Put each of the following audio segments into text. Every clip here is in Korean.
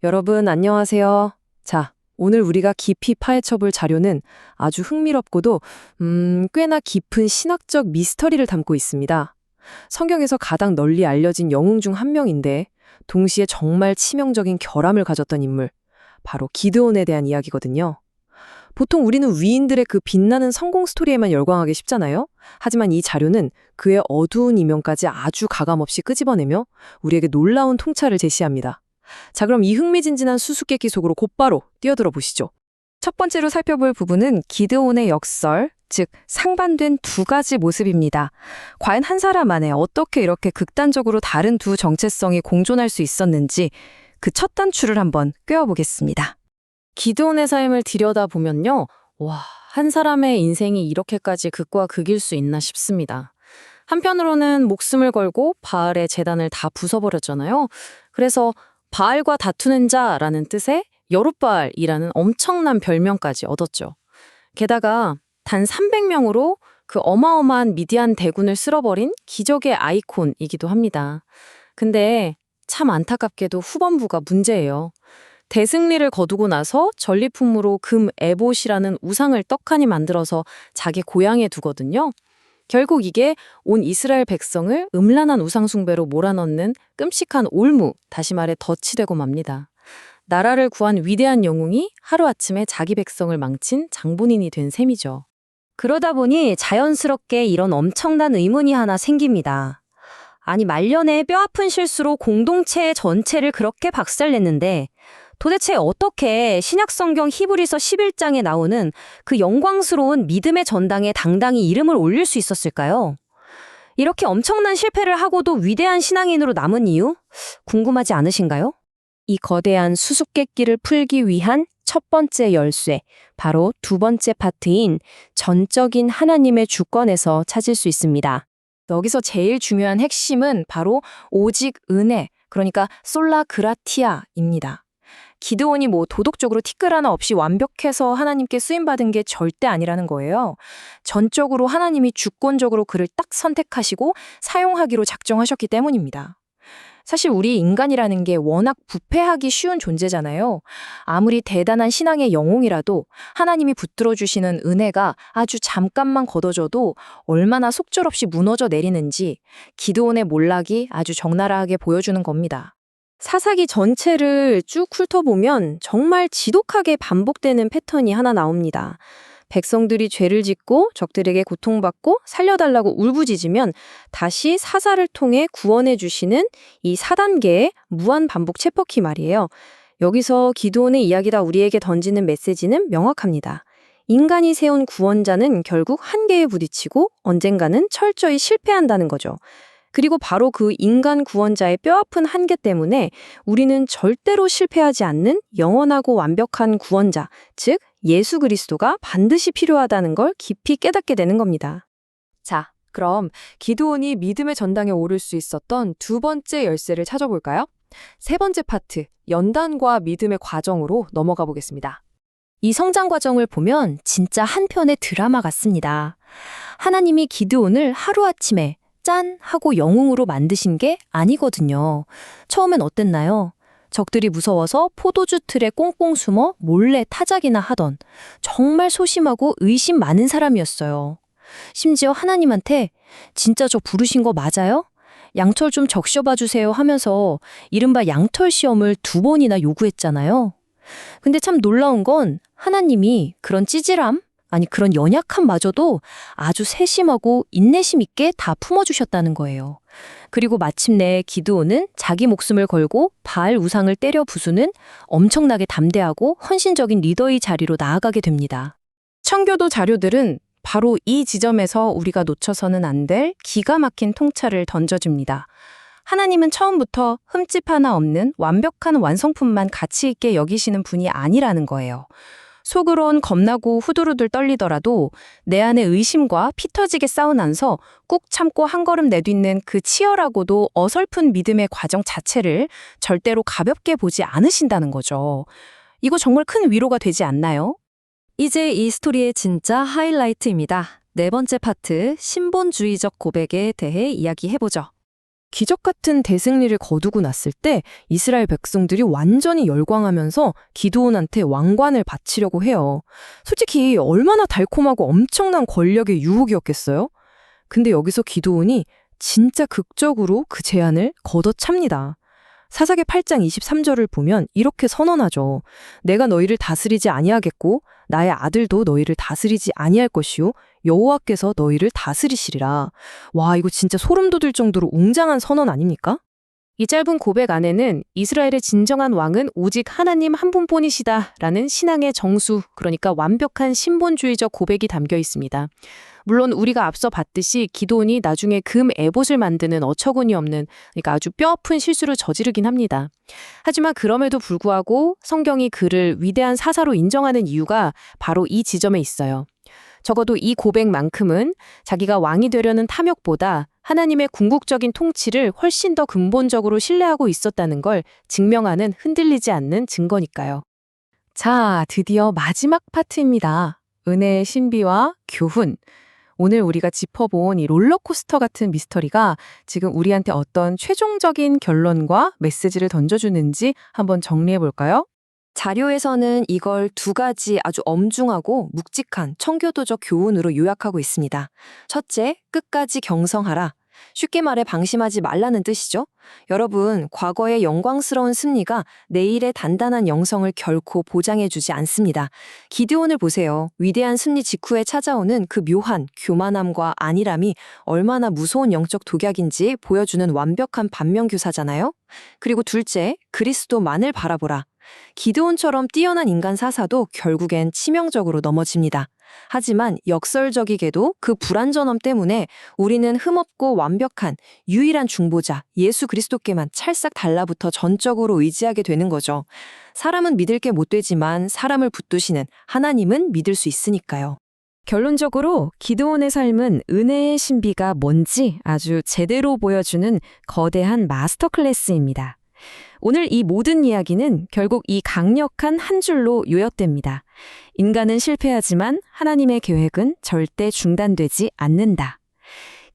여러분, 안녕하세요. 자, 오늘 우리가 깊이 파헤쳐볼 자료는 아주 흥미롭고도, 꽤나 깊은 신학적 미스터리를 담고 있습니다. 성경에서 가장 널리 알려진 영웅 중 한 명인데, 동시에 정말 치명적인 결함을 가졌던 인물, 바로 기드온에 대한 이야기거든요. 보통 우리는 위인들의 그 빛나는 성공 스토리에만 열광하기 쉽잖아요? 하지만 이 자료는 그의 어두운 이면까지 아주 가감없이 끄집어내며 우리에게 놀라운 통찰을 제시합니다. 자, 그럼 이 흥미진진한 수수께끼 속으로 곧바로 뛰어들어 보시죠. 첫 번째로 살펴볼 부분은 기드온의 역설, 즉 상반된 두 가지 모습입니다. 과연 한 사람 안에 어떻게 이렇게 극단적으로 다른 두 정체성이 공존할 수 있었는지 그 첫 단추를 한번 꿰어보겠습니다. 기드온의 삶을 들여다보면요. 와, 한 사람의 인생이 이렇게까지 극과 극일 수 있나 싶습니다. 한편으로는 목숨을 걸고 바알의 제단을 다 부숴버렸잖아요. 그래서 바알과 다투는 자라는 뜻의 여룻바알이라는 엄청난 별명까지 얻었죠. 게다가 단 300명으로 그 어마어마한 미디안 대군을 쓸어버린 기적의 아이콘이기도 합니다. 근데 참 안타깝게도 후반부가 문제예요. 대승리를 거두고 나서 전리품으로 금 에봇이라는 우상을 떡하니 만들어서 자기 고향에 두거든요. 결국 이게 온 이스라엘 백성을 음란한 우상 숭배로 몰아넣는 끔찍한 올무, 다시 말해 덫이 되고 맙니다. 나라를 구한 위대한 영웅이 하루아침에 자기 백성을 망친 장본인이 된 셈이죠. 그러다 보니 자연스럽게 이런 엄청난 의문이 하나 생깁니다. 아니, 말년에 뼈아픈 실수로 공동체 전체를 그렇게 박살냈는데 도대체 어떻게 신약성경 히브리서 11장에 나오는 그 영광스러운 믿음의 전당에 당당히 이름을 올릴 수 있었을까요? 이렇게 엄청난 실패를 하고도 위대한 신앙인으로 남은 이유? 궁금하지 않으신가요? 이 거대한 수수께끼를 풀기 위한 첫 번째 열쇠, 바로 두 번째 파트인 전적인 하나님의 주권에서 찾을 수 있습니다. 여기서 제일 중요한 핵심은 바로 오직 은혜, 그러니까 솔라 그라티아입니다. 기드온이 도덕적으로 티끌 하나 없이 완벽해서 하나님께 쓰임받은 게 절대 아니라는 거예요. 전적으로 하나님이 주권적으로 그를 딱 선택하시고 사용하기로 작정하셨기 때문입니다. 사실 우리 인간이라는 게 워낙 부패하기 쉬운 존재잖아요. 아무리 대단한 신앙의 영웅이라도 하나님이 붙들어 주시는 은혜가 아주 잠깐만 걷어져도 얼마나 속절없이 무너져 내리는지 기드온의 몰락이 아주 적나라하게 보여주는 겁니다. 사사기 전체를 쭉 훑어보면 정말 지독하게 반복되는 패턴이 하나 나옵니다. 백성들이 죄를 짓고 적들에게 고통받고 살려달라고 울부짖으면 다시 사사를 통해 구원해 주시는 이 4단계의 무한반복 쳇바퀴 말이에요. 여기서 기드온의 이야기가 우리에게 던지는 메시지는 명확합니다. 인간이 세운 구원자는 결국 한계에 부딪히고 언젠가는 철저히 실패한다는 거죠. 그리고 바로 그 인간 구원자의 뼈아픈 한계 때문에 우리는 절대로 실패하지 않는 영원하고 완벽한 구원자, 즉 예수 그리스도가 반드시 필요하다는 걸 깊이 깨닫게 되는 겁니다. 자, 그럼 기드온이 믿음의 전당에 오를 수 있었던 두 번째 열쇠를 찾아볼까요? 세 번째 파트, 연단과 믿음의 과정으로 넘어가 보겠습니다. 이 성장 과정을 보면 진짜 한 편의 드라마 같습니다. 하나님이 기드온을 하루아침에 짠! 하고 영웅으로 만드신 게 아니거든요. 처음엔 어땠나요? 적들이 무서워서 포도주 틀에 꽁꽁 숨어 몰래 타작이나 하던 정말 소심하고 의심 많은 사람이었어요. 심지어 하나님한테 진짜 저 부르신 거 맞아요? 양털 좀 적셔봐 주세요 하면서 이른바 양털 시험을 2번이나 요구했잖아요. 근데 참 놀라운 건 하나님이 그런 찌질함? 아니 그런 연약함마저도 아주 세심하고 인내심 있게 다 품어주셨다는 거예요. 그리고 마침내 기드온은 자기 목숨을 걸고 바알 우상을 때려 부수는 엄청나게 담대하고 헌신적인 리더의 자리로 나아가게 됩니다. 청교도 자료들은 바로 이 지점에서 우리가 놓쳐서는 안 될 기가 막힌 통찰을 던져줍니다. 하나님은 처음부터 흠집 하나 없는 완벽한 완성품만 가치 있게 여기시는 분이 아니라는 거예요. 속으론 겁나고 후두루들 떨리더라도 내 안의 의심과 피 터지게 싸우면서 꾹 참고 한 걸음 내딛는 그 치열하고도 어설픈 믿음의 과정 자체를 절대로 가볍게 보지 않으신다는 거죠. 이거 정말 큰 위로가 되지 않나요? 이제 이 스토리의 진짜 하이라이트입니다. 네 번째 파트, 신본주의적 고백에 대해 이야기해보죠. 기적 같은 대승리를 거두고 났을 때 이스라엘 백성들이 완전히 열광하면서 기드온한테 왕관을 바치려고 해요. 솔직히 얼마나 달콤하고 엄청난 권력의 유혹이었겠어요? 근데 여기서 기드온이 진짜 극적으로 그 제안을 걷어찹니다. 사사기 8장 23절을 보면 이렇게 선언하죠. 내가 너희를 다스리지 아니하겠고 나의 아들도 너희를 다스리지 아니할 것이요 여호와께서 너희를 다스리시리라. 와, 이거 진짜 소름 돋을 정도로 웅장한 선언 아닙니까? 이 짧은 고백 안에는 이스라엘의 진정한 왕은 오직 하나님 한 분뿐이시다라는 신앙의 정수, 그러니까 완벽한 신본주의적 고백이 담겨 있습니다. 물론 우리가 앞서 봤듯이 기드온이 나중에 금 에봇을 만드는 어처구니 없는, 그러니까 아주 뼈아픈 실수를 저지르긴 합니다. 하지만 그럼에도 불구하고 성경이 그를 위대한 사사로 인정하는 이유가 바로 이 지점에 있어요. 적어도 이 고백만큼은 자기가 왕이 되려는 탐욕보다 하나님의 궁극적인 통치를 훨씬 더 근본적으로 신뢰하고 있었다는 걸 증명하는 흔들리지 않는 증거니까요. 자, 드디어 마지막 파트입니다. 은혜의 신비와 교훈. 오늘 우리가 짚어본 이 롤러코스터 같은 미스터리가 지금 우리한테 어떤 최종적인 결론과 메시지를 던져주는지 한번 정리해 볼까요? 자료에서는 이걸 두 가지 아주 엄중하고 묵직한 청교도적 교훈으로 요약하고 있습니다. 첫째, 끝까지 경성하라. 쉽게 말해 방심하지 말라는 뜻이죠. 여러분, 과거의 영광스러운 승리가 내일의 단단한 영성을 결코 보장해주지 않습니다. 기드온을 보세요. 위대한 승리 직후에 찾아오는 그 묘한 교만함과 안일함이 얼마나 무서운 영적 독약인지 보여주는 완벽한 반면교사잖아요. 그리고 둘째, 그리스도만을 바라보라. 기드온처럼 뛰어난 인간 사사도 결국엔 치명적으로 넘어집니다. 하지만 역설적이게도 그 불완전함 때문에 우리는 흠없고 완벽한 유일한 중보자 예수 그리스도께만 찰싹 달라붙어 전적으로 의지하게 되는 거죠. 사람은 믿을 게 못 되지만 사람을 붙드시는 하나님은 믿을 수 있으니까요. 결론적으로 기드온의 삶은 은혜의 신비가 뭔지 아주 제대로 보여주는 거대한 마스터 클래스입니다. 오늘 이 모든 이야기는 결국 이 강력한 한 줄로 요약됩니다. 인간은 실패하지만 하나님의 계획은 절대 중단되지 않는다.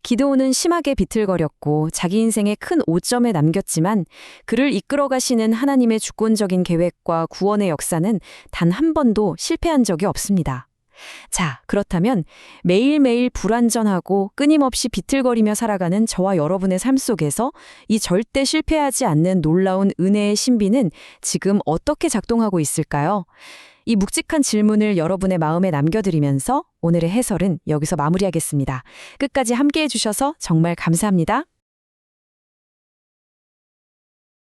기드온은 심하게 비틀거렸고 자기 인생에 큰 오점에 남겼지만 그를 이끌어 가시는 하나님의 주권적인 계획과 구원의 역사는 단 한 번도 실패한 적이 없습니다. 자, 그렇다면 매일매일 불완전하고 끊임없이 비틀거리며 살아가는 저와 여러분의 삶 속에서 이 절대 실패하지 않는 놀라운 은혜의 신비는 지금 어떻게 작동하고 있을까요? 이 묵직한 질문을 여러분의 마음에 남겨드리면서 오늘의 해설은 여기서 마무리하겠습니다. 끝까지 함께해 주셔서 정말 감사합니다.